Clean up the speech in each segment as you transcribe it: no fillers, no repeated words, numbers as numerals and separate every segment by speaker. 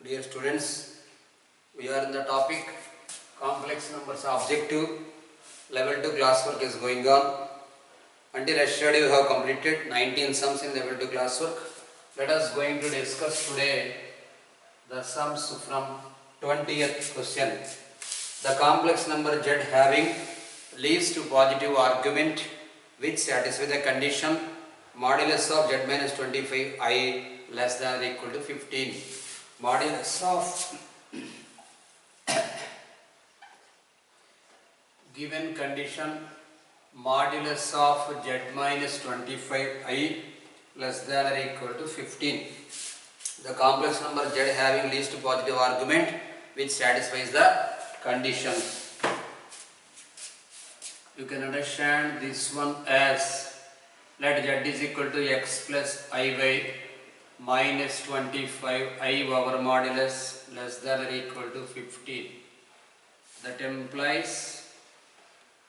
Speaker 1: Dear students, we are in the topic complex numbers objective. Level 2 classwork is going on. Until yesterday we have completed 19 sums in level 2 classwork. Let us going to discuss today the sums from 20th question. The complex number z having least positive argument which satisfies the condition modulus of z minus 25 I less than or equal to 15. Modulus of given condition modulus of z minus 25 I less than or equal to 15. The complex number z having least positive argument which satisfies the condition. You can understand this one as let z is equal to x plus I by minus 25 I over modulus less than or equal to 15. That implies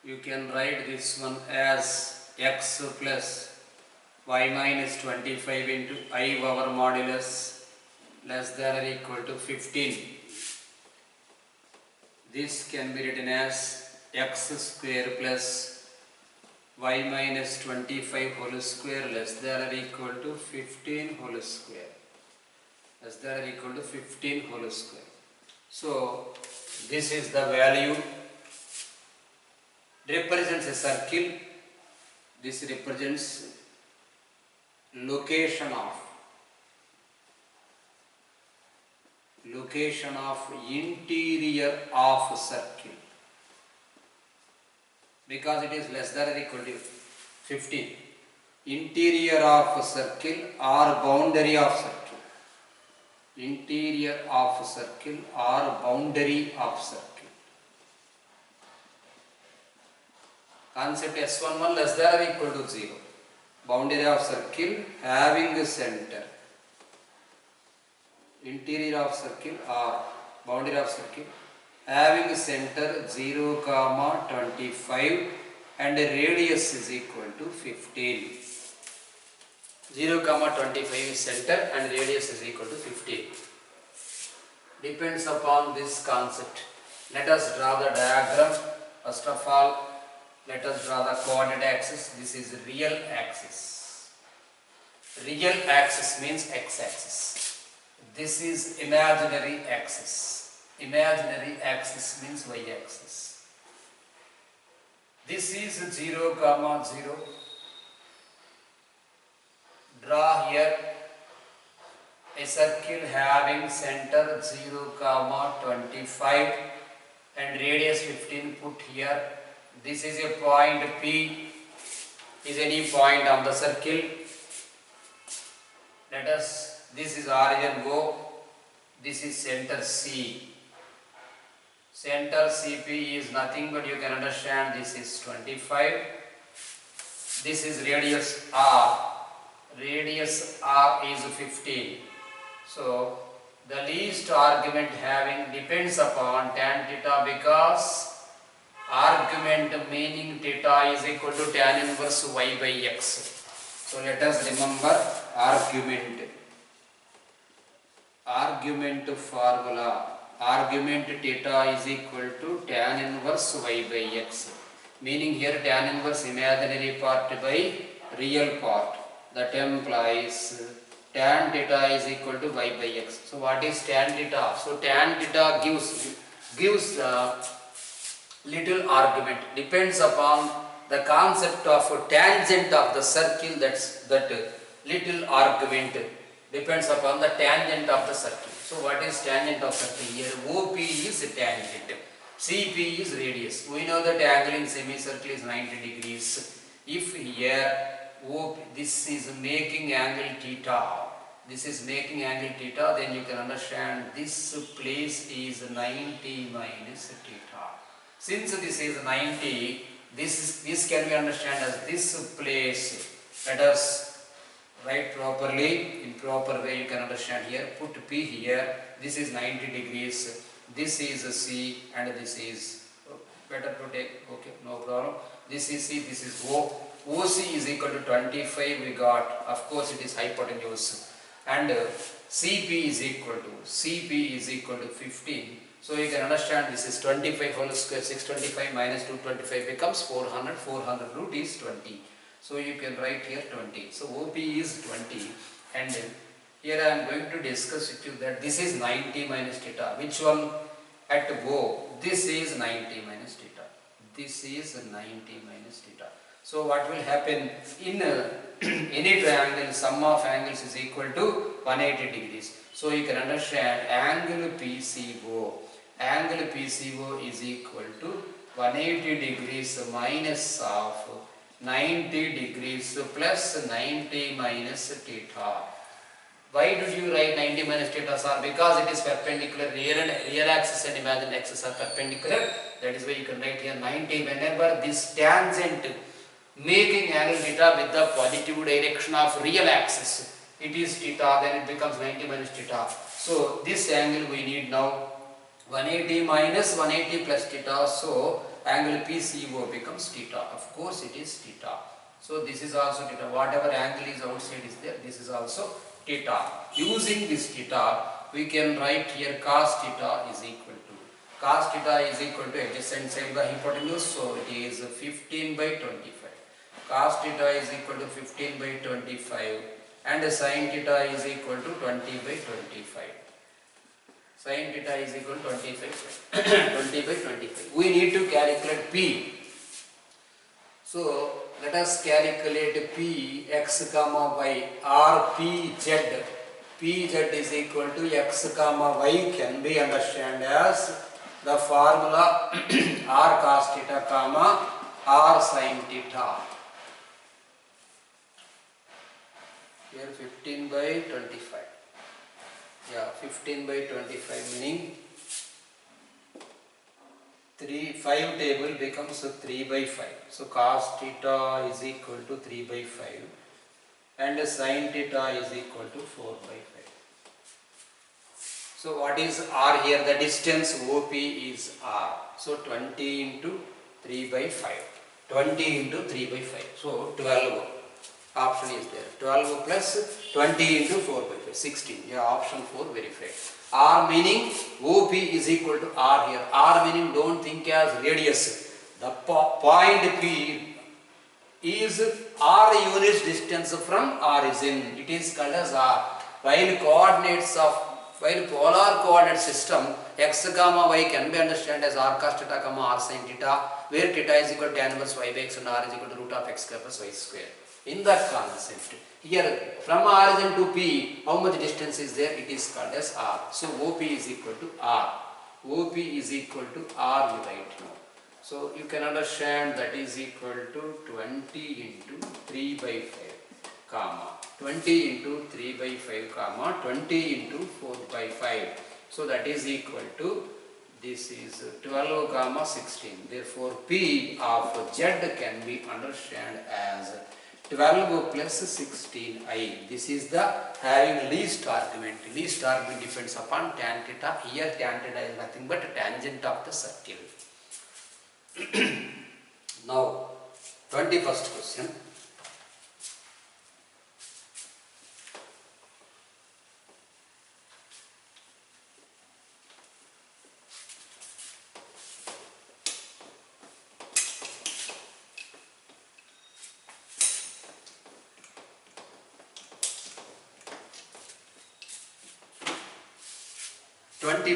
Speaker 1: you can write this one as x plus y minus 25 into I over modulus less than or equal to 15. This can be written as x square plus y minus 25 whole square less than or equal to 15 whole square. Less than or equal to 15 whole square. So this is the value. Represents a circle. This represents location of interior of circle, because it is less than or equal to 15. Interior of circle or boundary of circle. Interior of circle or boundary of circle. Concept S11 less than or equal to 0. Boundary of circle having a center. Interior of circle or boundary of circle having center 0, 25 and radius is equal to 15. 0, 25 is center and radius is equal to 15. Depends upon this concept. Let us draw the diagram. First of all, let us draw the coordinate axis. This is real axis. Real axis means x-axis. This is imaginary axis. Imaginary axis means y-axis. This is 0, 0. Draw here a circle having center 0, 25 and radius 15. Put here. This is a point P. Is any point on the circle. This is origin O. This is center C. Center CP is nothing but you can understand this is 25. This is radius R. Radius R is 15. So the least argument having depends upon tan theta, because argument meaning theta is equal to tan inverse y by x. So let us remember argument formula. Argument theta is equal to tan inverse y by x. Meaning here tan inverse imaginary part by real part. That implies tan theta is equal to y by x. So what is tan theta? So tan theta gives the little argument. Depends upon the concept of tangent of the circle. That little argument depends upon the tangent of the circle. So what is tangent of circle? Here OP is tangent, CP is radius. We know that angle in semicircle is 90 degrees. If here this is making angle theta, then you can understand this place is 90 minus theta. Since this is 90, this can be understood as this place. Let us write properly. In proper way you can understand here. Put P here. This is 90 degrees. This is C and this is better to take. Okay, no problem. This is C. This is O. OC is equal to 25. We got. Of course, it is hypotenuse. and CP is equal to 15. So you can understand this is 25 whole square, 625 minus 225 becomes 400, 400 root is 20. So you can write here 20. So OP is 20, and here I am going to discuss with you that this is 90 minus theta. Which one at O? This is 90 minus theta. This is 90 minus theta. So what will happen in any triangle, sum of angles is equal to 180 degrees. So you can understand angle PCO is equal to 180 degrees minus of 90 degrees plus 90 minus theta. Why did you write 90 minus theta, sir? Because it is perpendicular. Real axis and imaginary axis are perpendicular. That is why you can write here 90 whenever this tangent making angle theta with the positive direction of real axis. It is theta, then it becomes 90 minus theta. So this angle we need now 180 minus 180 plus theta. So angle PCO becomes theta. Of course it is theta. So this is also theta. Whatever angle is outside is there, this is also theta. Using this theta, we can write here cos theta is equal to adjacent side by hypotenuse. So it is 15 by 25. Cos theta is equal to 15 by 25, and sin theta is equal to 20 by 25. Sin theta is equal to 25, 20 by 25. We need to calculate P. So let us calculate P x comma y or Pz. Pz is equal to x comma y can be understood as the formula r cos theta comma r sin theta. Here 15 by 25. Yeah, 15 by 25 meaning 5 table becomes 3 by 5. So cos theta is equal to 3 by 5 and sin theta is equal to 4 by 5. So what is r here? The distance OP is r. So 20 into 3 by 5. 20 into 3 by 5. So 12. Option is there. 12 plus 20 into 4 by 5. 16. Yeah, option 4 verified. R meaning OP is equal to R here. R meaning don't think as radius. The point P is R units distance from origin. It is called as R. While polar coordinate system x comma y can be understood as r cos theta comma r sin theta, where theta is equal to tan inverse y by x and r is equal to root of x square plus y square. In that concept, here from origin to P, how much distance is there? It is called as R. So OP is equal to R. OP is equal to R you write now. So you can understand that is equal to 20 into 3 by 5 comma 20 into 3 by 5 comma 20 into 4 by 5. So that is equal to, this is 12 comma 16. Therefore P of Z can be understood as 12 plus 16i. This is the having least argument. Least argument depends upon tan theta. Here tan theta is nothing but tangent of the circle. Now 21st question.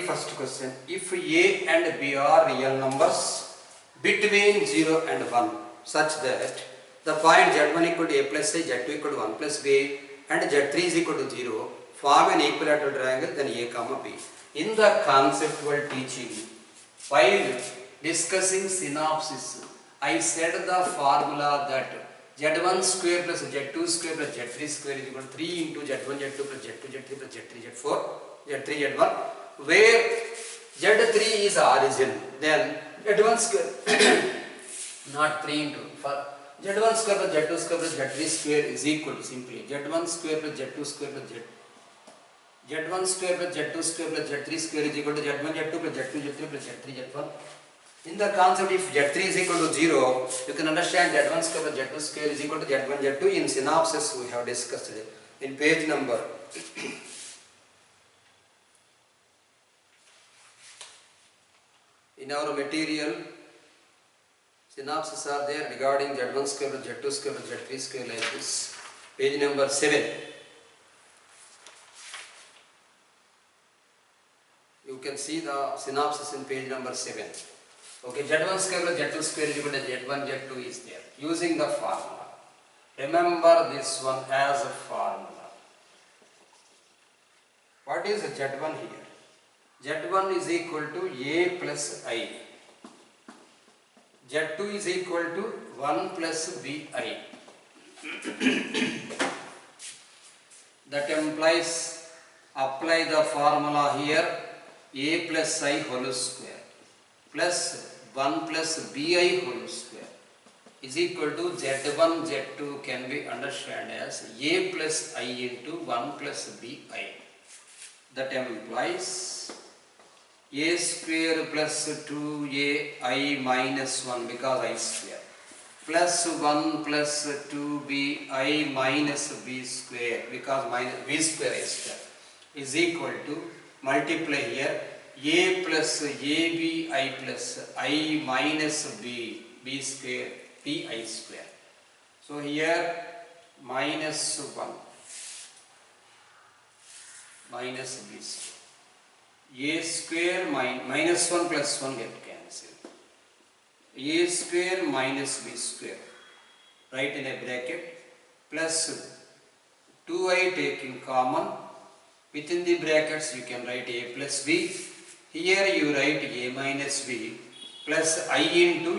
Speaker 1: First question, if A and B are real numbers between 0 and 1 such that the point Z1 equal to A plus A, Z2 equal to 1 plus B and Z3 is equal to 0, form an equilateral triangle, then A comma B. In the conceptual teaching, while discussing synopsis, I said the formula that Z1 square plus Z2 square plus Z3 square is equal to 3 into Z1 Z2 plus Z2 Z3 plus Z3 Z4 Z3 Z1, where Z3 is origin, then Z1 square not 3 into, for Z1 square plus Z2 square plus Z3 square is equal to simply Z1 square plus Z2 square plus Z1 square plus Z2 square plus Z3 square is equal to Z1 Z2 plus Z2 Z3 plus Z3 Z1. In the concept, if Z3 is equal to 0, you can understand Z1 square plus Z2 square is equal to Z1 Z2. In synopsis we have discussed it. in page number in our material, synopses are there regarding Z1 square, Z2 square, Z3 square like this. Page number 7. You can see the synopsis in page number 7. Okay, Z1 square plus Z2 square is equal to Z1, Z2 is there. Using the formula. Remember this one as a formula. What is Z1 here? Z1 is equal to A plus I. Z2 is equal to 1 plus Bi. That implies, apply the formula here, A plus I whole square plus 1 plus Bi whole square is equal to Z1, Z2 can be understood as A plus I into 1 plus Bi. That implies A square plus 2ai minus 1 because I square plus 1 plus 2bi minus b square because minus b square I square is equal to, multiply here, a plus abi plus I minus b square pi square. So here minus 1 minus b square. A square minus 1 plus 1 get cancelled. A square minus b square, write in a bracket, plus 2i taking common, within the brackets you can write a plus b, here you write a minus b plus I into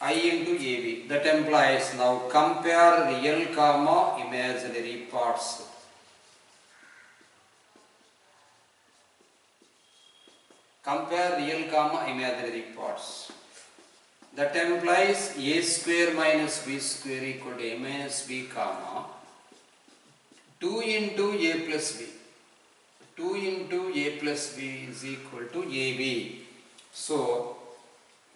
Speaker 1: ab, that implies, now compare real comma imaginary parts. Compare real comma imaginary parts. That implies a square minus b square equal to a minus b comma 2 into a plus b. 2 into a plus b is equal to ab. So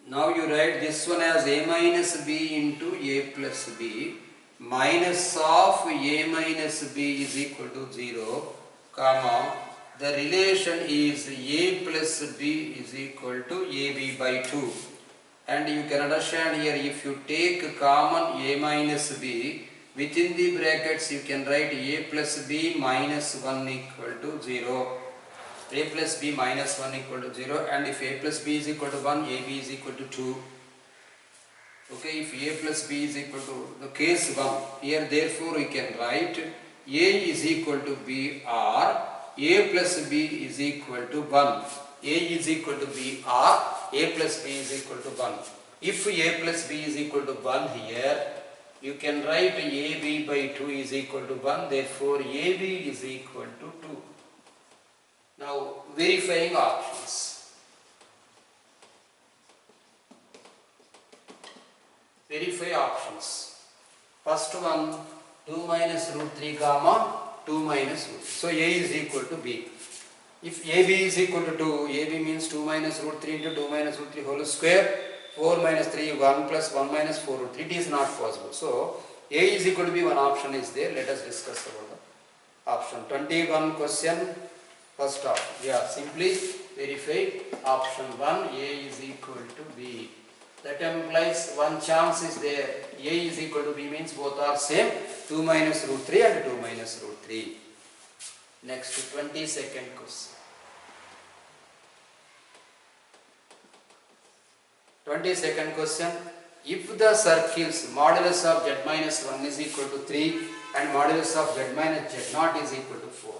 Speaker 1: now you write this one as a minus b into a plus b minus of a minus b is equal to 0 comma, the relation is a plus b is equal to ab by 2, and you can understand here, if you take common a minus b, within the brackets you can write a plus b minus 1 equal to 0, a plus b minus 1 equal to 0, and if a plus b is equal to 1, ab is equal to 2. Okay, if a plus b is equal to the case 1, here therefore we can write a is equal to b or a plus b is equal to 1. A is equal to b or a plus b is equal to 1. If a plus b is equal to 1 here, you can write ab by 2 is equal to 1. Therefore, ab is equal to 2. Now, verifying options. Verify options. First one, 2 minus root 3 comma 2 minus root 3. So, a is equal to b. If ab is equal to 2, ab means 2 minus root 3 into 2 minus root 3 whole square, 4 minus 3, 1 plus 1 minus 4 root 3. It is not possible. So, a is equal to b, one option is there. Let us discuss about the option. 21 question, first option. Yeah, simply verify option 1, a is equal to b. That implies one chance is there. A is equal to b means both are same. 2 minus root 3 and 2 minus root 3. Next, 22nd question. 22nd question. If the circles modulus of z minus 1 is equal to 3 and modulus of z minus z naught is equal to 4.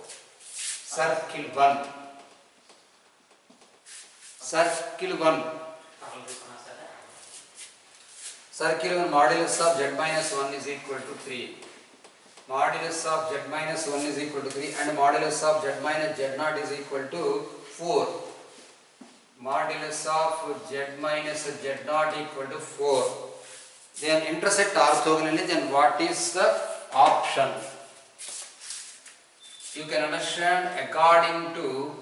Speaker 1: Circle 1. Circle 1. Circle 1 modulus of z minus 1 is equal to 3. Modulus of z minus 1 is equal to 3 and modulus of z minus z naught is equal to 4. Modulus of z minus z naught equal to 4. Then intersect orthogonally, then what is the option? You can understand according to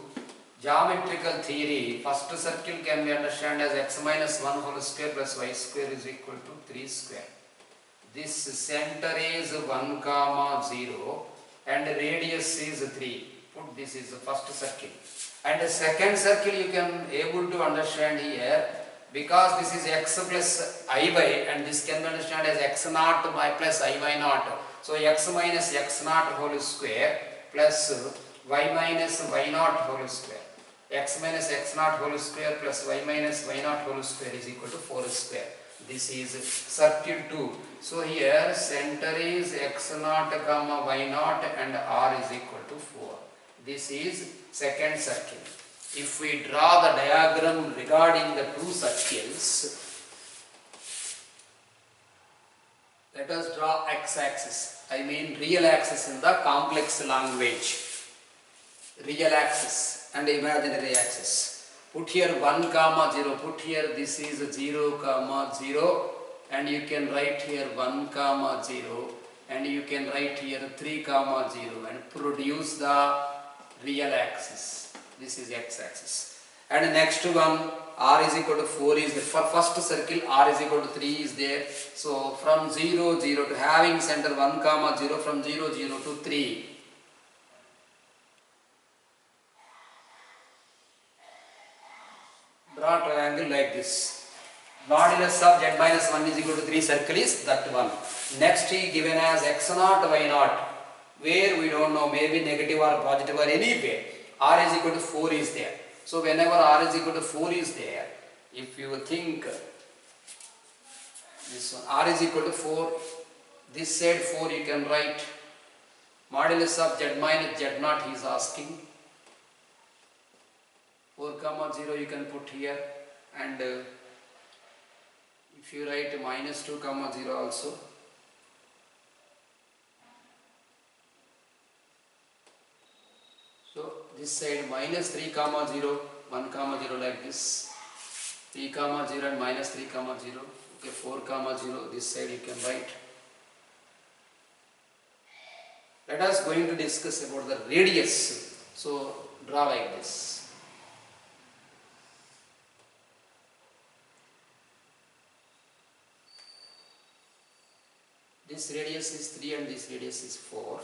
Speaker 1: geometrical theory, first circle can be understood as x minus 1 whole square plus y square is equal to 3 square. this center is 1 comma 0 and radius is 3. Put this is the first circle. And the second circle you can able to understand here, because this is x plus iy and this can be understood as x naught by plus iy naught. So x minus x naught whole square plus y minus y naught whole square. X minus x naught whole square plus y minus y naught whole square is equal to 4 square. This is circle 2. So here center is x naught comma y naught and r is equal to 4. This is second circle. If we draw the diagram regarding the two circles, let us draw x-axis. I mean real axis in the complex language. Real axis and imaginary axis. Put here 1 comma 0. Put here this is 0 comma 0 and you can write here 1 comma 0 and you can write here 3 comma 0 and produce the real axis. This is x-axis. And next one r is equal to 4 is the first circle, r is equal to 3 is there. So from 0 0 to having center 1 comma 0, from 0 0 to 3. Draw triangle like this. Modulus of z minus 1 is equal to 3 circle is that one. Next he given as x naught y naught, where we don't know, maybe negative or positive or anyway. R is equal to 4 is there. So whenever r is equal to 4 is there, if you think this one r is equal to 4, this side 4 you can write modulus of z minus z naught he is asking. 4 comma 0 you can put here, and if you write minus 2 comma 0 also. So this side minus 3 comma 0, 1 comma 0 like this, 3 comma 0 and minus 3 comma 0, okay, 4 comma 0, this side you can write. Let us going to discuss about the radius. So draw like this. This radius is 3 and this radius is 4.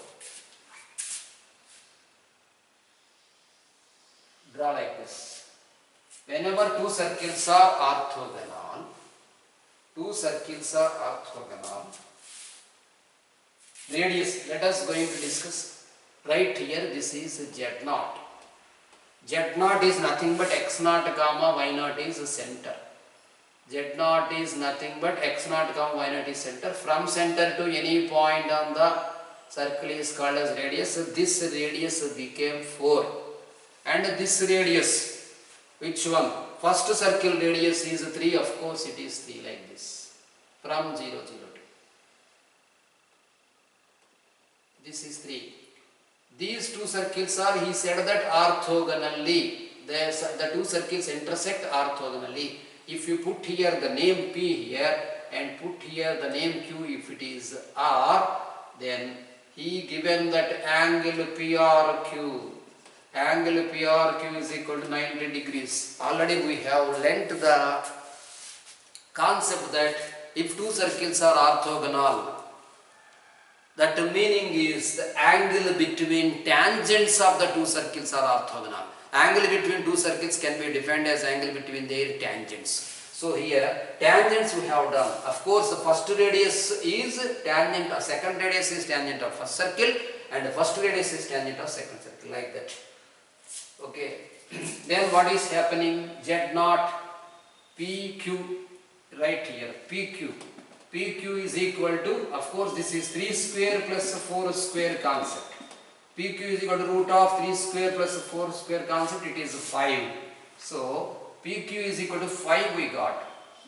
Speaker 1: Draw like this. Whenever two circles are orthogonal, radius, let us going to discuss. Right here this is z naught. Z naught is nothing but x naught comma y naught is center. Z naught is nothing but x naught comma y naught is center. From center to any point on the circle is called as radius. So this radius became 4. And this radius, which one? First circle radius is 3, of course it is 3 like this. From 0 0 to. This is 3. These two circles are, he said that orthogonally. The two circles intersect orthogonally. If you put here the name P here and put here the name Q if it is R, then he given that angle PRQ. Angle PRQ is equal to 90 degrees. Already we have learnt the concept that if two circles are orthogonal, that meaning is the angle between tangents of the two circles are orthogonal. Angle between two circles can be defined as angle between their tangents. So here tangents we have done. Of course the first radius is tangent of second radius is tangent of first circle and the first radius is tangent of second circle, like that. Okay. Then what is happening? Z naught PQ, right here PQ. PQ is equal to, of course this is 3 square plus 4 square concept. PQ is equal to root of 3 square plus 4 square concept, it is 5. So PQ is equal to 5 we got.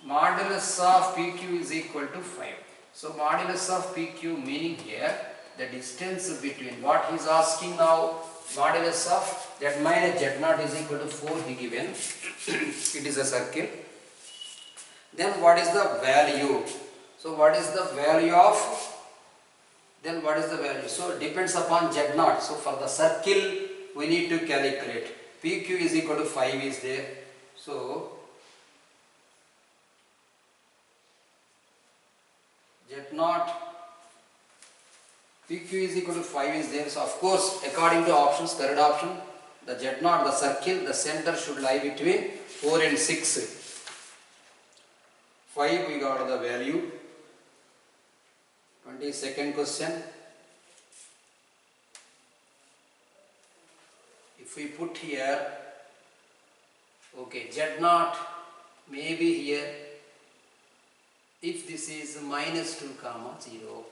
Speaker 1: Modulus of PQ is equal to 5. So modulus of PQ meaning here the distance between what he is asking now, modulus of z minus z naught is equal to 4 he given. It is a circle. Then what is the value? So what is the value of, then what is the value? So it depends upon z naught. So for the circle we need to calculate. PQ is equal to 5 is there. So Z0 PQ is equal to 5 is there. So of course, according to options, third option, the Z0, the circle, the center should lie between 4 and 6. 5 we got the value. 22nd question. If we put here, okay, Z0 maybe here, if this is minus 2 comma 0,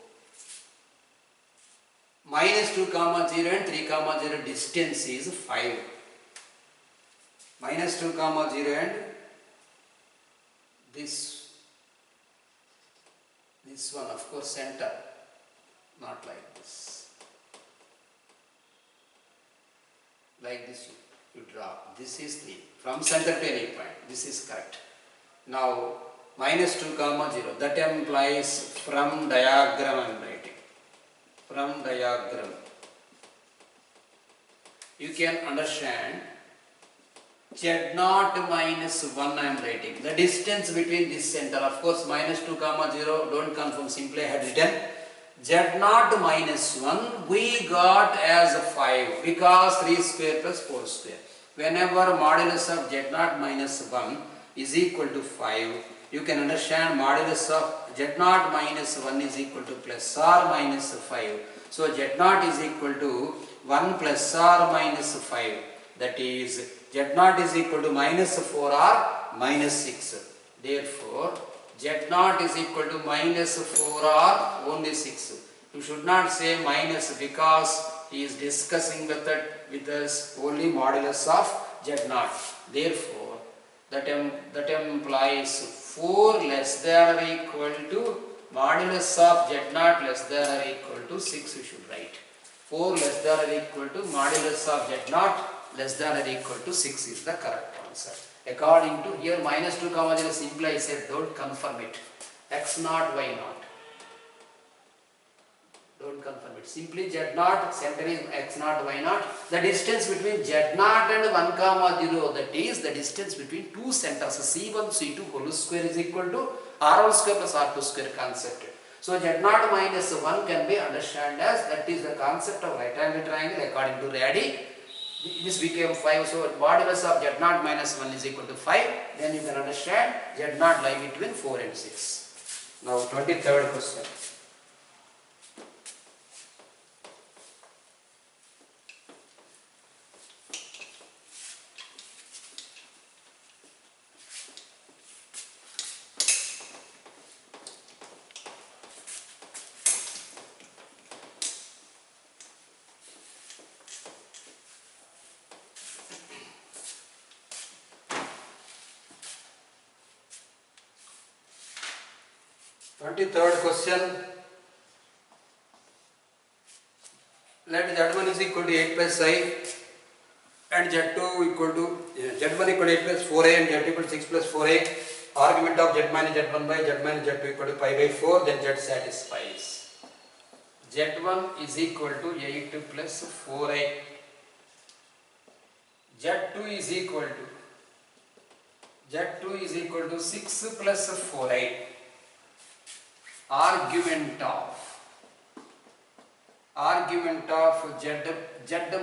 Speaker 1: minus 2 comma 0 and 3 comma 0 distance is 5. Minus 2 comma 0 and this one, of course, center, not like this. Like this you draw. This is 3. From center to any point. This is correct. Now, minus 2 comma 0. That implies from diagram I am writing. From diagram. You can understand Z0 minus 1 I am writing. The distance between this center, of course, minus 2 comma 0, don't confirm, simply I had written. Z0 minus 1 we got as 5 because 3 square plus 4 square. Whenever modulus of Z0 minus 1 is equal to 5, you can understand modulus of Z0 minus 1 is equal to plus or minus 5. So Z0 is equal to 1 plus or minus 5. That is Z0 is equal to minus 4 or minus 6. Therefore, Z0 is equal to minus 4 or only 6. You should not say minus because he is discussing with us only modulus of Z0. Therefore, that implies 4 less than or equal to modulus of Z0 less than or equal to 6 you should write. 4 less than or equal to modulus of Z0 less than or equal to 6 is the correct answer. According to here minus 2 comma 0 simply I said don't confirm it. X naught, Y naught. Don't confirm it. Simply Z0, center is X naught, Y naught. The distance between Z0 and 1 comma 0, that is the distance between two centers C1, C2 whole square is equal to R1 square plus R2 square concept. So Z0 minus 1 can be understood as that is the concept of right angle triangle according to Radi. This became 5, so modulus of Z0 minus 1 is equal to 5. Then you can understand Z0 lie between 4 and 6. Now 23rd question. Third question. Let Z1 is equal to 8 plus I and Z2 equal to Z1 equal to 8 plus 4a and Z2 equal to 6 plus 4a. Argument of Z minus Z1 by Z minus Z2 equal to pi by 4. Then Z satisfies. Z1 is equal to 8 plus 4a. Z2 is equal to 6 plus 4a. Argument of Z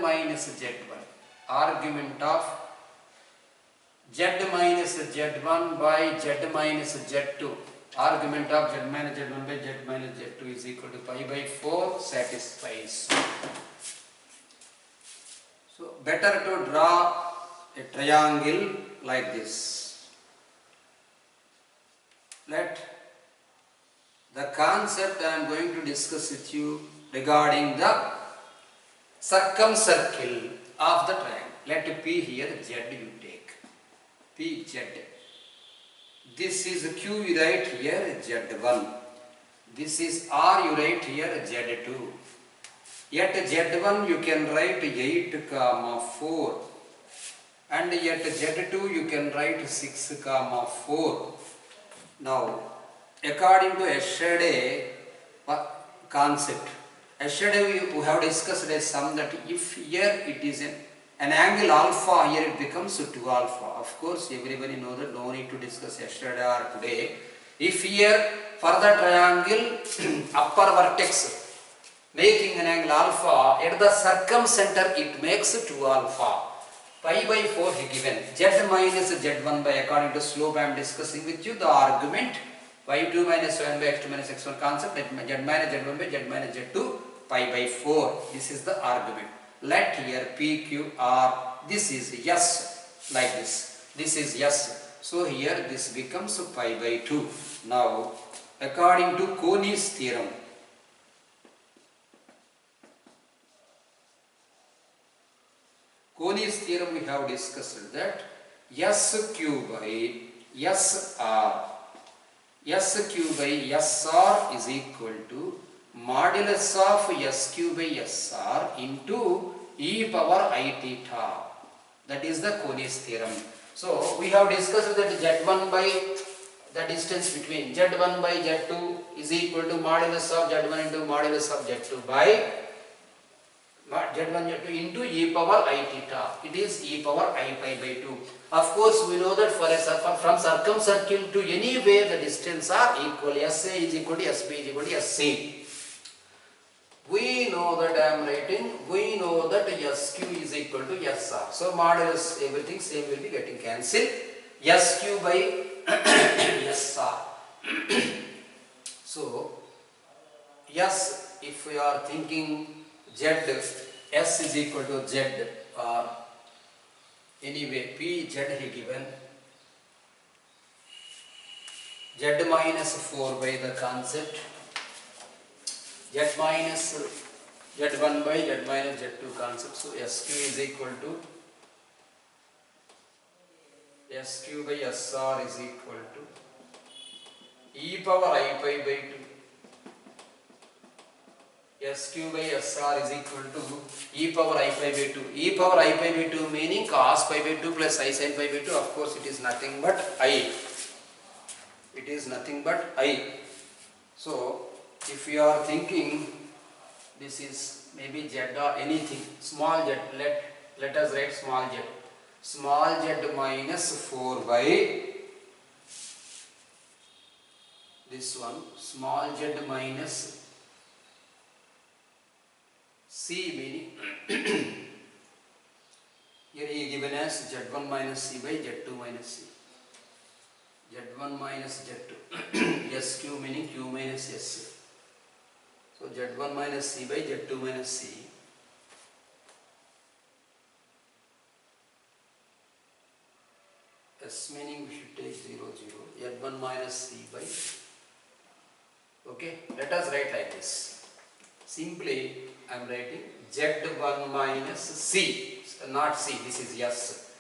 Speaker 1: minus Z1. Argument of Z minus Z1 by Z minus Z2. Argument of Z minus Z1 by Z minus Z2 is equal to pi by 4 satisfies. So better to draw a triangle like this. Let the concept I am going to discuss with you regarding the circumcircle of the triangle. Let P here Z you take. P Z. This is Q you write here Z1. This is R you write here Z2. Yet Z1 you can write 8 comma 4. And yet Z2 you can write 6 comma 4. Now, according to yesterday concept, yesterday we have discussed a sum that if here it is an angle alpha, here it becomes 2 alpha. Of course, everybody knows that, no need to discuss yesterday or today. If here for the triangle upper vertex making an angle alpha, at the circumcenter it makes 2 alpha. Pi by 4 given. Z minus Z1 by, according to slope I am discussing with you the argument y2 minus y1 by x2 minus x1 concept, Z minus Z1 by Z minus Z2 pi by 4. This is the argument. Let here P, Q, R, this is yes, like this. This is yes. So here this becomes pi by 2. Now, according to Coni's theorem, Coni's theorem we have discussed that SQ by SR, SQ by SR is equal to modulus of SQ by SR into e power I theta. That is the Coni's theorem. So we have discussed that Z1 by the distance between Z1 by Z2 is equal to modulus of Z1 into modulus of Z2 by Z1 Z2 into e power I theta. It is e power I pi by 2. Of course, we know that for a from circumcircle to anywhere the distance are equal. SA is equal to SB is equal to SC. We know that I am writing, we know that SQ is equal to SR. So modulus everything same will be getting cancelled. SQ by SR. So yes, if we are thinking Z, S is equal to Z, or anyway P Z he given, Z minus 4 by the concept, Z minus Z1 by Z minus Z2 concept. So SQ is equal to SQ by SR is equal to e power I pi by 2. SQ by SR is equal to e power I pi by 2. E power I pi by 2 meaning cos pi by 2 plus I sin pi by 2. Of course, it is nothing but I. It is nothing but I. So, if you are thinking this is maybe Z or anything, small z, let us write small z. Small z minus 4 by this one, small z minus C meaning here he given as Z1 minus C by Z2 minus C. Z1 minus Z2 SQ meaning Q minus SC. So Z1 minus C by Z2 minus C. S meaning we should take 0, 0. Z1 minus C by. Okay, let us write like this. Simply I am writing Z1 minus C, not C, this is yes.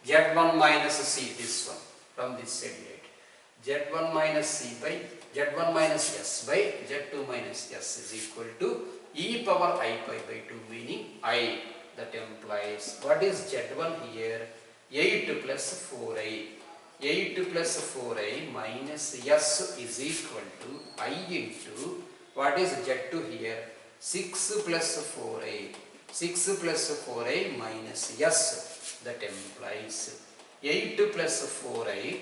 Speaker 1: Z1 minus C, this one, from this side right. Z1 minus C by Z1 minus S by Z2 minus S is equal to e power I pi by 2 meaning I. That implies what is Z1 here? 8 plus 4i. 8 plus 4i minus S is equal to I into what is Z2 here? 6 plus 4i. 6 plus 4i minus S. That implies 8 plus 4i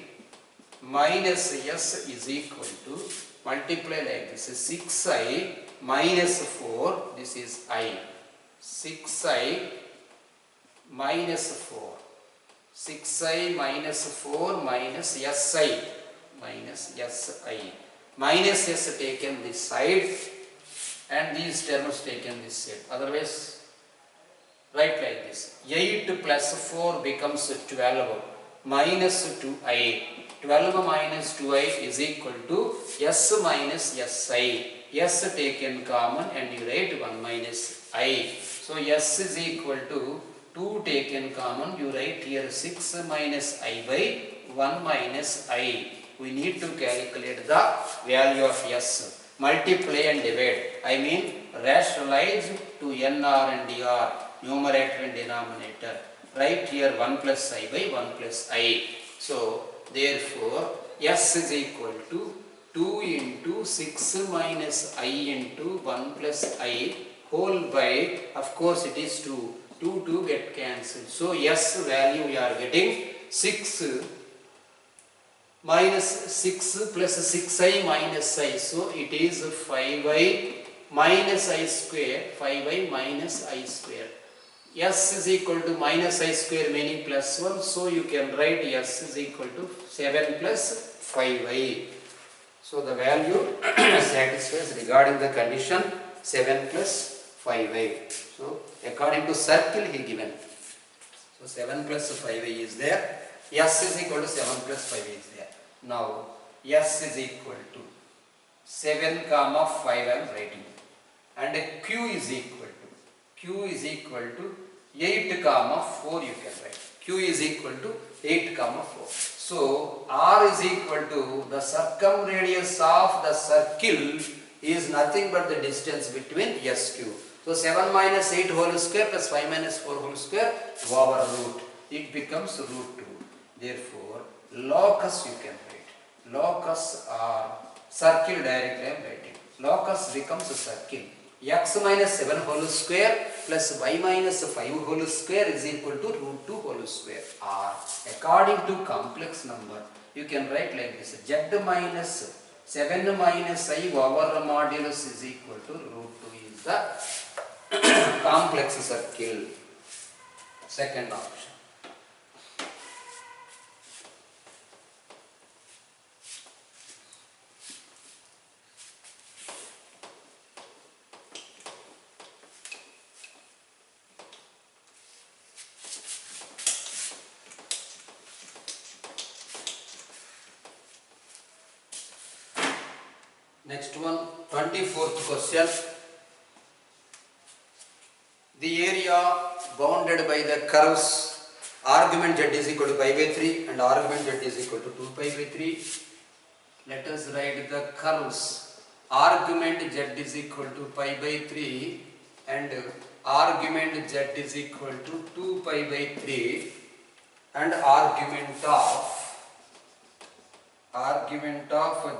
Speaker 1: minus S is equal to, multiply like this, 6i minus 4, this is I. 6i minus 4. 6i minus 4 minus Si minus Si. Minus S taken this side and these terms taken this side. Otherwise, write like this. 8 plus 4 becomes 12 minus 2i. 12 minus 2i is equal to S minus Si. S taken common and you write 1 minus I. So S is equal to 2 taken common, you write here 6 minus I by 1 minus I. We need to calculate the value of S. Multiply and divide. I mean rationalize to NR and DR, numerator and denominator. Write here 1 plus I by 1 plus I. So therefore S is equal to 2 into 6 minus I into 1 plus I whole by, of course it is 2. 2 get cancelled. So S value we are getting 6 minus 6 plus 6i minus I, so it is 5i minus I square, 5i minus I square. S is equal to minus I square meaning plus 1, so you can write S is equal to 7 plus 5i. So the value satisfies regarding the condition 7 plus 5i. So according to circle he given. So 7 plus 5i is there. S is equal to 7 plus 5i is there. Now S is equal to 7 comma 5 I am writing, and Q is equal to 8 comma 4 you can write. Q is equal to 8 comma 4. So R is equal to the circumradius of the circle is nothing but the distance between SQ. So 7 minus 8 whole square plus 5 minus 4 whole square over root. It becomes root 2. Therefore, locus you can write. Locus or circle directly I am writing. Locus becomes a circle. X minus 7 whole square plus y minus 5 whole square is equal to root 2 whole square. Or according to complex number, you can write like this. Z minus 7 minus I over modulus is equal to root 2 is the complex circle. Second option. Next one, 24th question. The area bounded by the curves argument z is equal to pi by 3 and argument z is equal to 2 pi by 3. Let us write the curves. Argument z is equal to pi by 3 and argument z is equal to 2 pi by 3 and argument of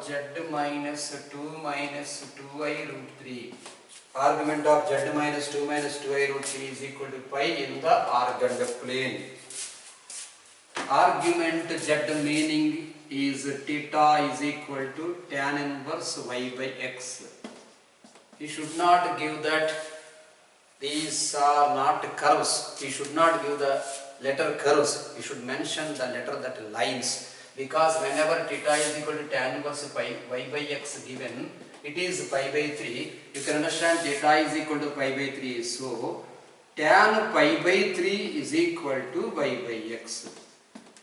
Speaker 1: z minus 2 minus 2i root 3. Argument of z minus 2 minus 2i root 3 is equal to pi in the argand plane. Argument z meaning is theta is equal to tan inverse y by x. We should not give that these are not curves. We should not give the letter curves. We should mention the letter that lines. Because whenever theta is equal to tan inverse pi y by x given, it is pi by 3. You can understand theta is equal to pi by 3. So tan pi by 3 is equal to y by x.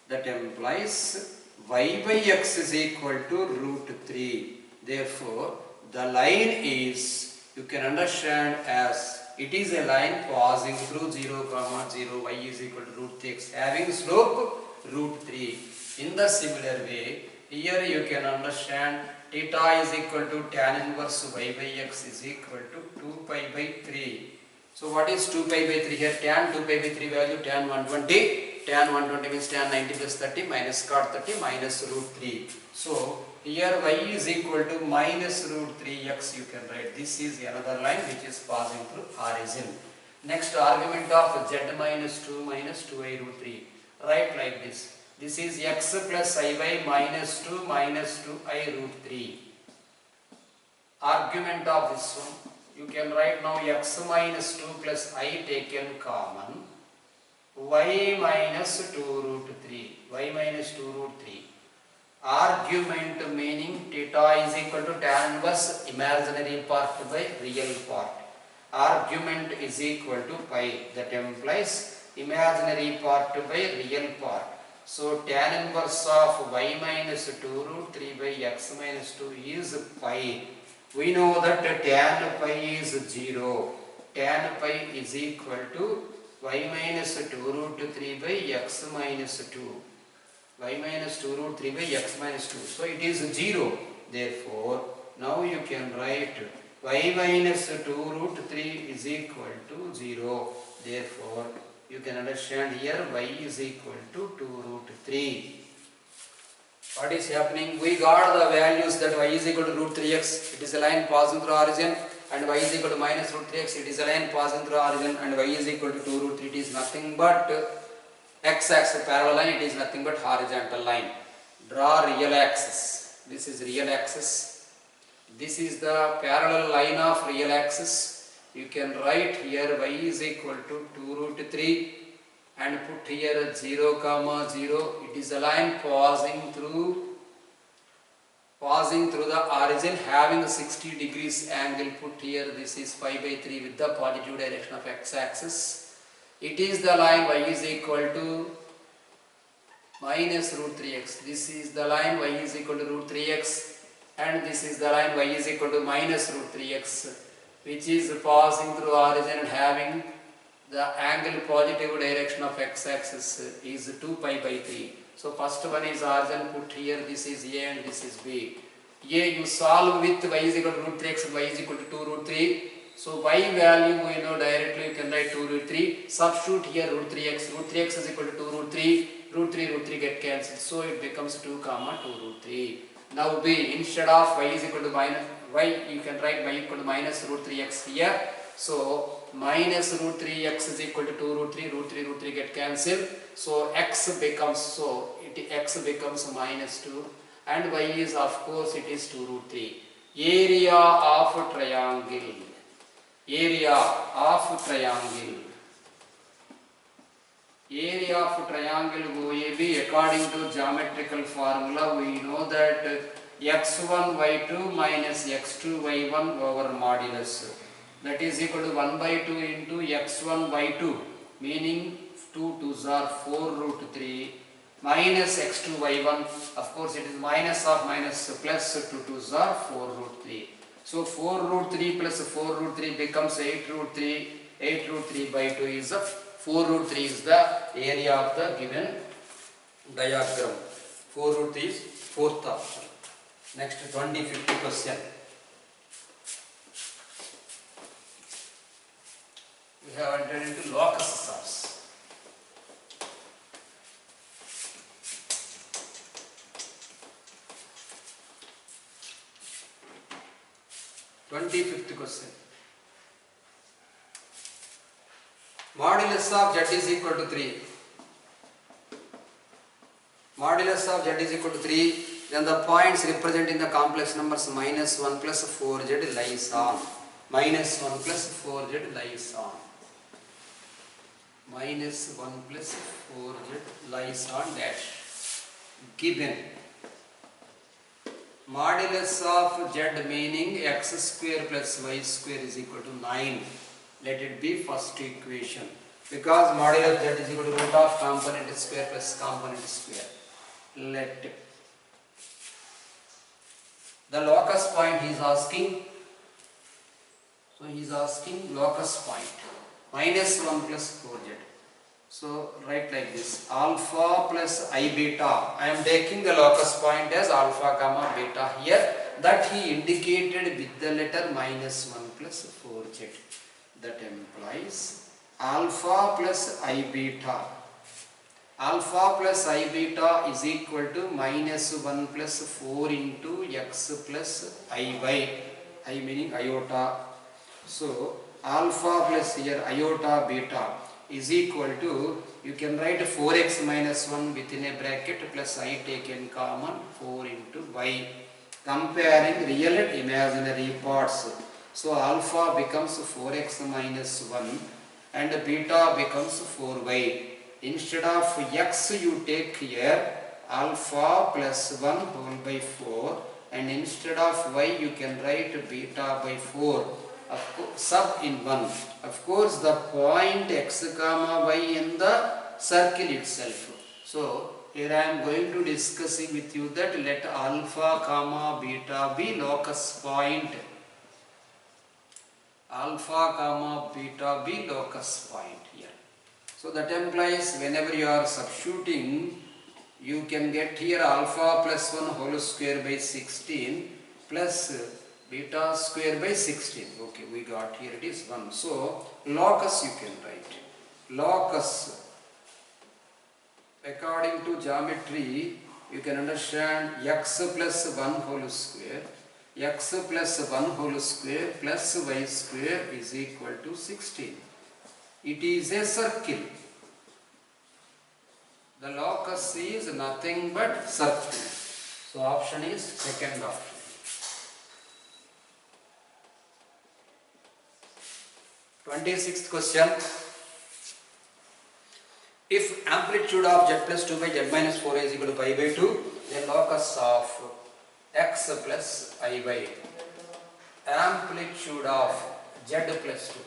Speaker 1: That implies y by x is equal to root 3. Therefore, the line is, you can understand as it is a line passing through 0, 0, y is equal to root 3x having slope root 3. In the similar way, here you can understand theta is equal to tan inverse y by x is equal to 2 pi by 3. So what is 2 pi by 3 here? Tan 2 pi by 3 value tan 120. Tan 120 means tan 90 plus 30 minus cot 30 minus root 3. So here y is equal to minus root 3x you can write. This is another line which is passing through origin. Next argument of z minus 2 minus 2i root 3. Write like this. This is x plus iy minus 2 minus 2i root 3. Argument of this one, you can write now x minus 2 plus I taken common, y minus 2 root 3, y minus 2 root 3. Argument meaning theta is equal to tan inverse imaginary part by real part. Argument is equal to pi, that implies imaginary part by real part. So tan inverse of y minus 2 root 3 by x minus 2 is pi. We know that tan pi is 0. Tan pi is equal to y minus 2 root 3 by x minus 2. Y minus 2 root 3 by x minus 2. So it is 0. Therefore, now you can write y minus 2 root 3 is equal to 0. Therefore, you can understand here y is equal to 2 root 3. What is happening? We got the values that y is equal to root 3x. It is a line passing through origin, and y is equal to minus root 3x. It is a line passing through origin, and y is equal to 2 root 3. It is nothing but x-axis parallel line. It is nothing but horizontal line. Draw real axis. This is real axis. This is the parallel line of real axis. You can write here y is equal to 2 root 3 and put here 0 comma 0. It is a line passing through the origin having 60 degrees angle. Put here this is pi by 3 with the positive direction of x-axis. It is the line y is equal to minus root 3x. This is the line y is equal to root 3x and this is the line y is equal to minus root 3x, which is passing through origin and having the angle positive direction of x-axis is 2 pi by 3. So first one is origin, put here this is A and this is B. A you solve with y is equal to root 3x and y is equal to 2 root 3. So y value we know directly you can write 2 root 3. Substitute here root 3x. Root 3x is equal to 2 root 3. Root 3 get cancelled. So it becomes 2 comma 2 root 3. Now B, instead of y is equal to minus y, you can write y equal to minus root 3x here. So minus root 3x is equal to 2 root 3. Root 3 get cancelled. So x becomes minus 2 and y is of course it is 2 root 3. Area of triangle. Area of triangle OAB according to geometrical formula we know that x1 y2 minus x2 y1 over modulus. That is equal to 1 by 2 into x1 y2, meaning 2 2s are 4 root 3 minus x2 y1. Of course it is minus of minus plus 2 2s are 4 root 3. So 4 root 3 plus 4 root 3 becomes 8 root 3. 8 root 3 by 2 is 4 root 3 is the area of the given diagram. 4 root 3 is fourth option. Next 2050 question. We have entered into locus source. Fifth question. Modulus of z is equal to 3. Modulus of z is equal to 3. Then the points representing the complex numbers minus 1 plus 4z lies on. Minus 1 plus 4z lies on. Minus 1 plus 4z lies on dash. Given modulus of z meaning x square plus y square is equal to 9. Let it be first equation. Because modulus z is equal to root of component square plus component square. Let the locus point he is asking. So he is asking locus point. Minus 1 plus 4z. So write like this, alpha plus I beta. I am taking the locus point as alpha comma beta here, that he indicated with the letter minus 1 plus 4z. That implies alpha plus I beta. Alpha plus I beta is equal to minus 1 plus 4 into x plus I by I meaning iota. So alpha plus here iota beta is equal to, you can write 4x minus 1 within a bracket plus I taken common 4 into y. Comparing real and imaginary parts. So alpha becomes 4x minus 1 and beta becomes 4y. Instead of x you take here alpha plus 1 whole by 4 and instead of y you can write beta by 4. Of course, sub in 1. Of course the point x comma y in the circle itself. So here I am going to discussing with you that let alpha comma beta be locus point. Alpha comma beta be locus point here. So that implies whenever you are substituting, you can get here alpha plus 1 whole square by 16 plus beta square by 16. Okay, we got here it is 1. So locus you can write. Locus, according to geometry, you can understand x plus 1 whole square. X plus 1 whole square plus y square is equal to 16. It is a circle. The locus is nothing but circle. So option is second option. Twenty-sixth question. If amplitude of z plus 2 by z minus 4 is equal to pi by 2, then locus of x plus I by amplitude of z plus 2.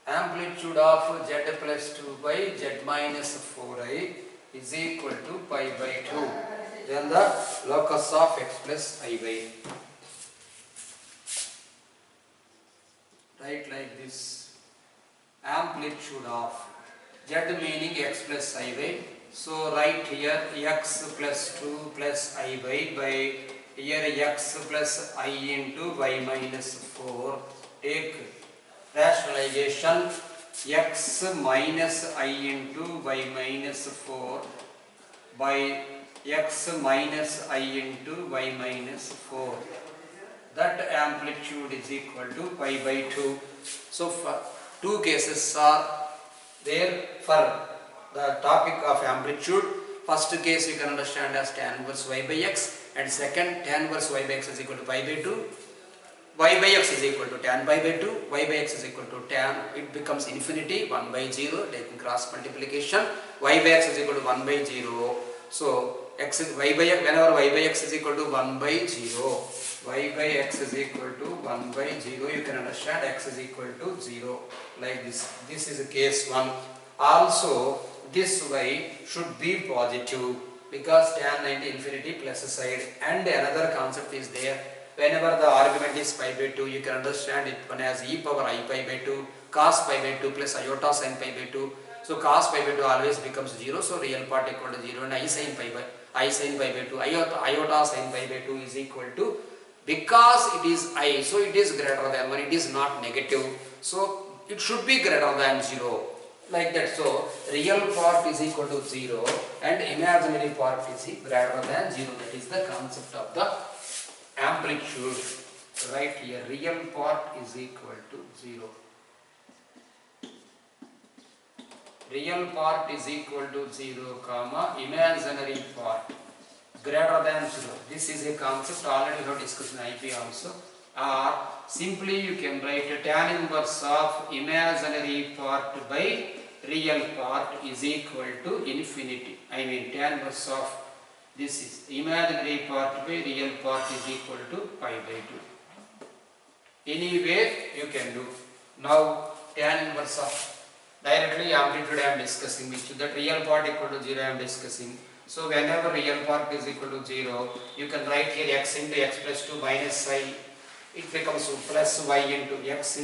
Speaker 1: Amplitude of z plus 2 by z minus 4I is equal to pi by 2. Then the locus of x plus I by. Write like this. Amplitude of z meaning x plus I by. So write here x plus 2 plus I by here x plus I into y minus 4. Take rationalization x minus I into y minus 4 by x minus I into y minus 4. That amplitude is equal to pi by 2. So for two cases are there for the topic of amplitude. First case you can understand as tan inverse y by x, and second tan inverse y by x is equal to pi by 2. Y by x is equal to tan pi by 2, y by x is equal to tan, it becomes infinity, 1 by 0, taking cross multiplication, y by x is equal to 1 by 0. So x is y by whenever y by x is equal to 1 by 0, y by x is equal to 1 by 0, you can understand x is equal to 0 like this. This is case 1. Also this y should be positive because tan 90 infinity plus side, and another concept is there. Whenever the argument is pi by 2, you can understand it one as e power I pi by 2 cos pi by 2 plus iota sin pi by 2. So cos pi by 2 always becomes 0, so real part equal to 0, and I sin pi by 2 iota sin pi by 2 is equal to, because it is I, so it is greater than 1, it is not negative, so it should be greater than 0 like that. So real part is equal to 0 and imaginary part is greater than 0. That is the concept of the amplitude. Right here real part is equal to 0. Real part is equal to 0 comma imaginary part greater than 0. This is a concept already we have discussed in IP also. Or simply you can write tan inverse of imaginary part by real part is equal to infinity. I mean tan inverse of this is imaginary part by real part is equal to pi by 2. Any way you can do. Now tan inverse of directly amplitude I am discussing, which that real part equal to 0 I am discussing. So whenever real part is equal to 0, you can write here x into x plus 2 minus I. It becomes plus y into x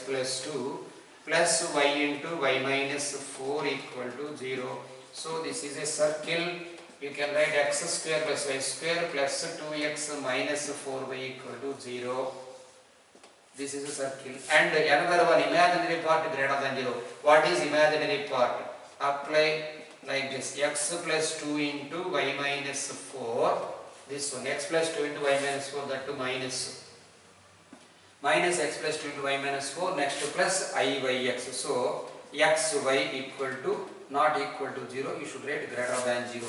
Speaker 1: plus 2 plus y into y minus 4 equal to 0. So this is a circle. You can write x square plus y square plus 2x minus 4y equal to 0. This is a circle. And another one, imaginary part greater than 0. What is imaginary part? Apply like this, x plus 2 into y minus 4. This one, x plus 2 into y minus 4, that to minus x plus 2 into y minus 4, next to plus I by x. So x y equal to not equal to 0, you should write greater than 0.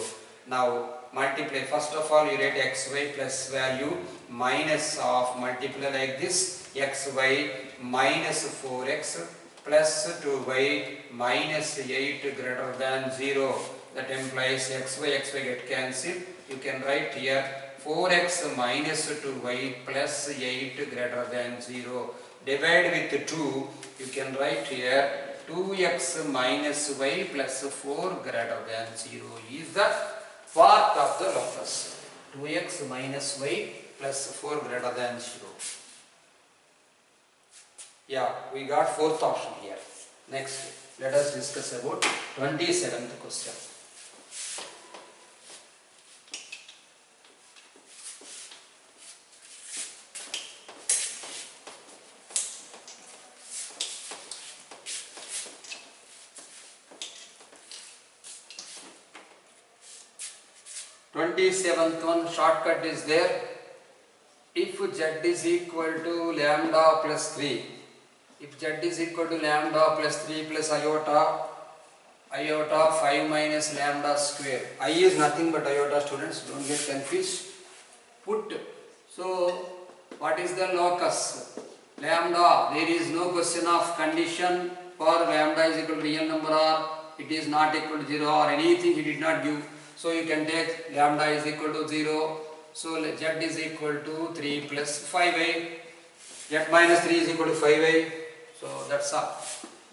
Speaker 1: Now multiply, first of all you write xy plus value minus of, multiply like this, xy minus 4x plus 2y minus 8 greater than 0. That implies xy get cancelled. You can write here 4x minus 2y plus 8 greater than 0. Divide with 2, you can write here 2x minus y plus 4 greater than 0 is the part of the locus. 2x minus y plus 4 greater than 0. Yeah, we got fourth option here. Next, let us discuss about 27th question. Seventh one, shortcut is there. If z is equal to lambda plus 3, if z is equal to lambda plus 3 plus iota 5 minus lambda square, I is nothing but iota, students, don't get confused. put. So what is the locus? Lambda, there is no question of condition for lambda is equal to real number or it is not equal to 0 or anything he did not give. So you can take lambda is equal to 0. So z is equal to 3 plus 5a. Z minus 3 is equal to 5a. So that's all.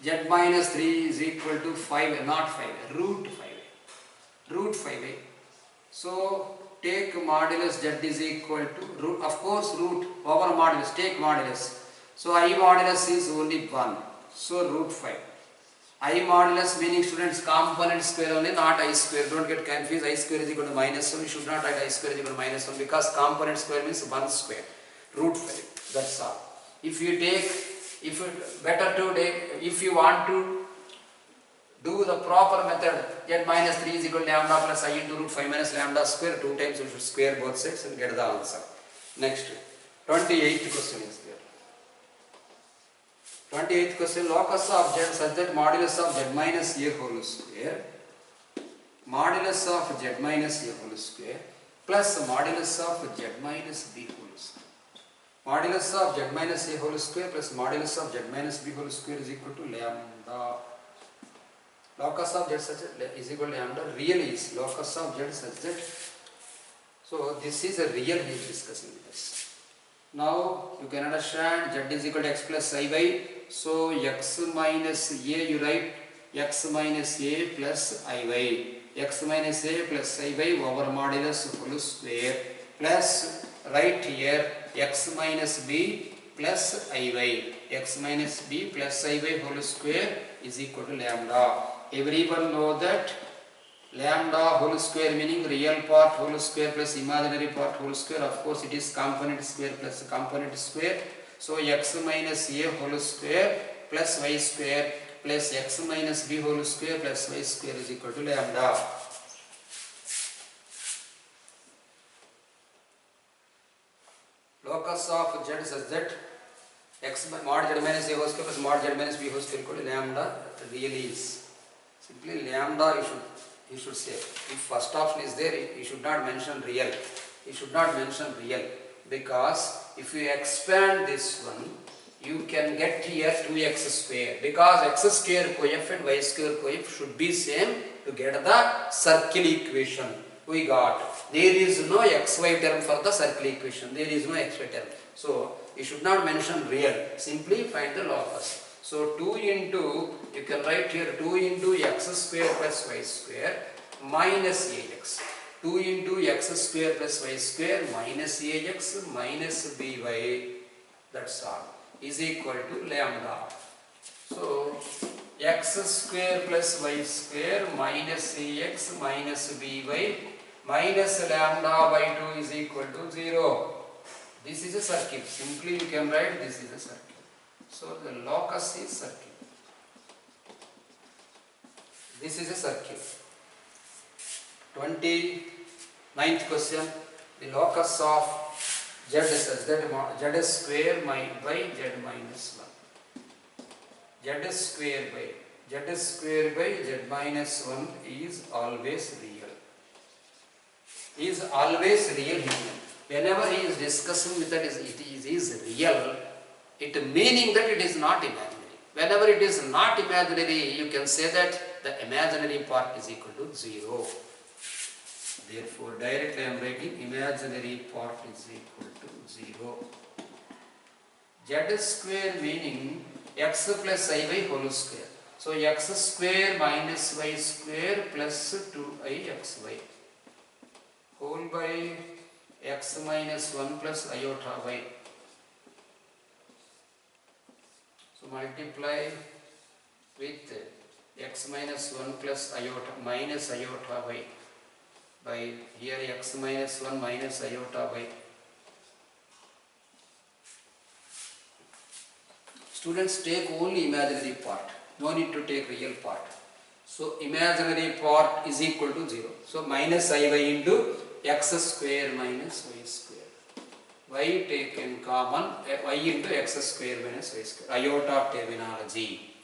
Speaker 1: Z minus 3 is equal to 5a, not 5a, root 5a. Root 5a. So take modulus z is equal to root, of course root over modulus, take modulus. So I modulus is only 1. So root 5. I modulus meaning students component square only, not I square. Don't get confused. I square is equal to minus 1. You should not write I square is equal to minus 1 because component square means 1 square. Root 5. That's all. If you take, if you want to do the proper method, z minus 3 is equal to lambda plus I into root 5 minus lambda square. 2 times you should square both sides and get the answer. Next, 28th question is there. 28th question, locus of z such that modulus of z minus a whole square, modulus of z minus a whole square plus modulus of z minus b whole square. Modulus of z minus a whole square plus modulus of z minus b whole square is equal to lambda. Locus of z such that is equal to lambda. Real is locus of z such that. So this is a real he is discussing this. Now you can understand z is equal to x plus I by. So x minus a you write x minus a plus I by. X minus a plus I by over modulus whole square plus right here x minus b plus I by. X minus b plus I by whole square is equal to lambda. Everyone know that lambda whole square meaning real part whole square plus imaginary part whole square. Of course it is component square plus component square. So x minus a whole square plus y square plus x minus b whole square plus y square is equal to lambda. Locus of z such that x mod z minus a whole square plus mod z minus b whole square equal to lambda really is. Simply lambda you should say. If first option is there, you should not mention real. You should not mention real because if you expand this one, you can get here 2x square because x square coefficient y square coefficient should be same to get the circle equation. We got there is no xy term for the circle equation. There is no xy term. So you should not mention real. Simply find the locus. So 2 into, you can write here 2 into x square plus y square minus ax. 2 into x square plus y square minus ax minus by, that's all, is equal to lambda. So x square plus y square minus ax minus by minus lambda by 2 is equal to 0. This is a circle. Simply you can write this is a circle. So the locus is circle. This is a circle. 29th question. The locus of z is z square by z minus 1. Z square by z minus 1 is always real. Is always real here. Whenever he is discussing with that it is real, it meaning that it is not imaginary. Whenever it is not imaginary, you can say that the imaginary part is equal to 0. Therefore, directly I am writing imaginary part is equal to 0. Z square meaning x plus I by whole square. So x square minus y square plus 2ixy whole by x minus 1 plus iota y. So multiply with x minus 1 plus iota minus iota y by here x minus 1 minus iota y. Students, take only imaginary part, no need to take real part. So imaginary part is equal to 0. So minus iy into x square minus y square. Y taken common, y into x square minus y square, iota terminology.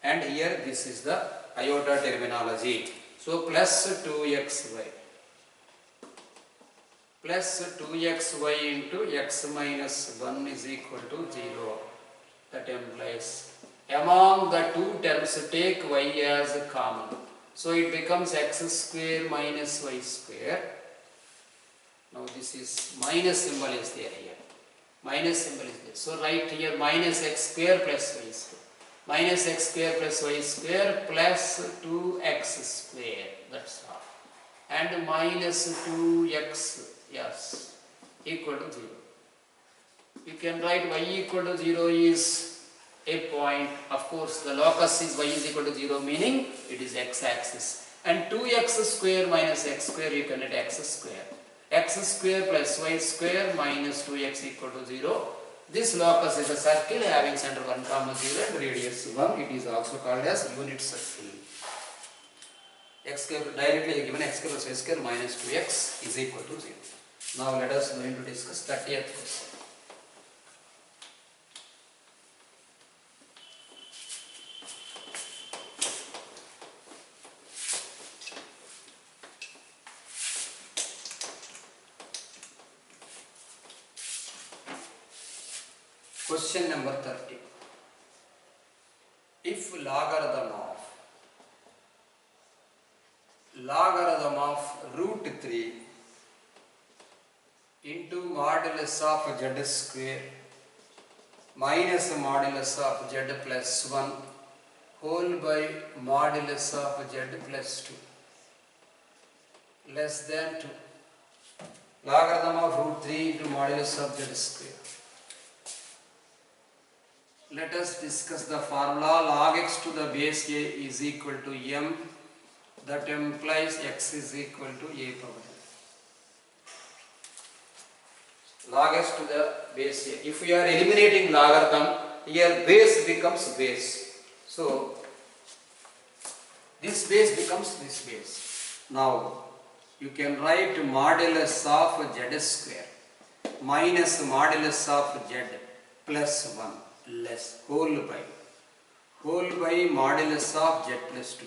Speaker 1: And here this is the iota terminology. So plus 2xy plus 2xy into x minus 1 is equal to 0. That implies among the two terms take y as common. So it becomes x square minus y square. Now this is minus symbol is there here. Minus symbol is there. So write here minus x square plus y square. Minus x square plus y square plus 2x square. That's all. And minus 2x, yes, equal to 0. You can write y equal to 0 is a point. Of course, the locus is y is equal to 0, meaning it is x-axis. And 2x square minus x square, you can write x square. X square plus y square minus 2x equal to 0. This locus is a circle having center 1, 0 and radius 1. It is also called as unit circle. X square directly given x square plus y square minus 2x is equal to 0. Now let us going to discuss 30th question. Question number 30. If logarithm of root 3 into modulus of z square minus modulus of z plus 1 whole by modulus of z plus 2 less than 2. Logarithm of root 3 into modulus of z square. Let us discuss the formula. Log x to the base a is equal to m. That implies x is equal to a power n. Log x to the base a. If we are eliminating logarithm, here base becomes base. So this base becomes this base. Now you can write modulus of z square minus modulus of z plus 1 less whole by modulus of z plus 2.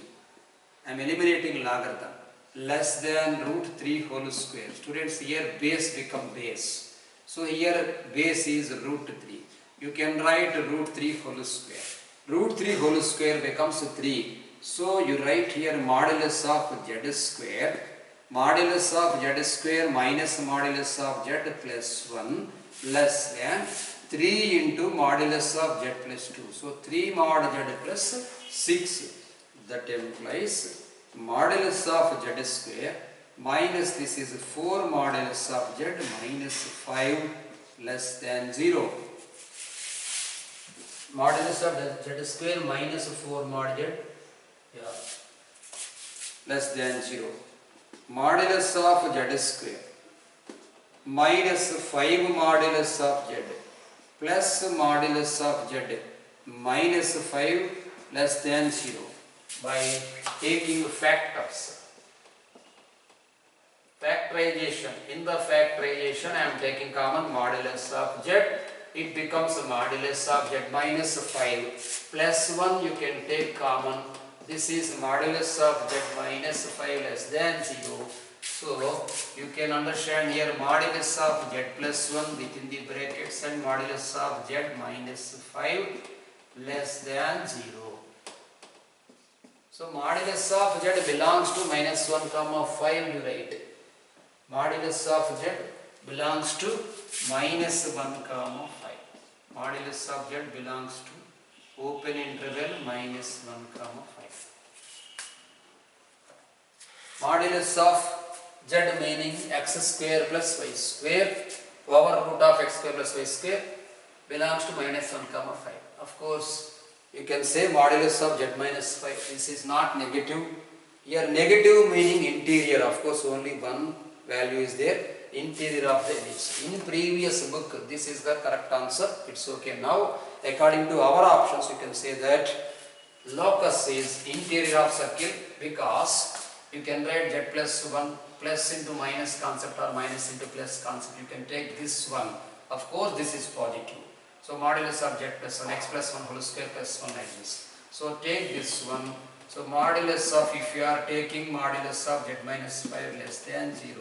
Speaker 1: I am eliminating logarithm less than root 3 whole square. Students, here base become base. So here base is root 3. You can write root 3 whole square. Root 3 whole square becomes 3. So you write here modulus of z square. Modulus of z square minus modulus of z plus 1 less than 3 into modulus of z plus 2. So 3 mod z plus 6. That implies modulus of z square minus this is 4 modulus of z minus 5 less than 0. Modulus of z square minus 4 mod z less than 0. Modulus of z square minus 5 modulus of z plus modulus of z minus 5 less than 0 by taking factors. Factorization. In the factorization I am taking common modulus of z. It becomes modulus of z minus 5 plus 1 you can take common. This is modulus of z minus 5 less than 0. So you can understand here modulus of z plus 1 within the brackets and modulus of z minus 5 less than 0. So modulus of z belongs to minus 1 comma 5 you write. Modulus of z belongs to minus 1 comma 5. Modulus of z belongs to open interval minus 1 comma 5. Modulus of z meaning x square plus y square over root of x square plus y square belongs to minus 1 comma 5. Of course, you can say modulus of z minus 5. This is not negative. Here negative meaning interior. Of course, only one value is there. Interior of the ellipse. In previous book, this is the correct answer. It's okay. Now, according to our options, you can say that locus is interior of circle because you can write z plus 1 plus into minus concept or minus into plus concept. You can take this one. Of course, this is positive. So modulus of z plus 1 x plus 1 whole square plus 1 like this. So take this one. So modulus of, if you are taking modulus of z minus 5 less than 0,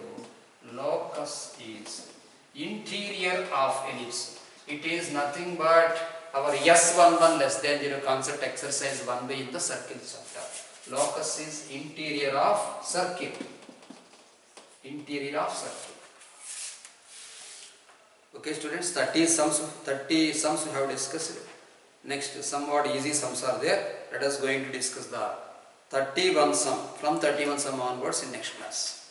Speaker 1: locus is interior of ellipse. It is nothing but our S11 less than 0 concept exercise 1b in the circle chapter. Locus is interior of circle. Interior of circle. Okay students, 30 sums we have discussed. Next, somewhat easy sums are there. Let us going to discuss the 31 sum, from 31 sum onwards in next class.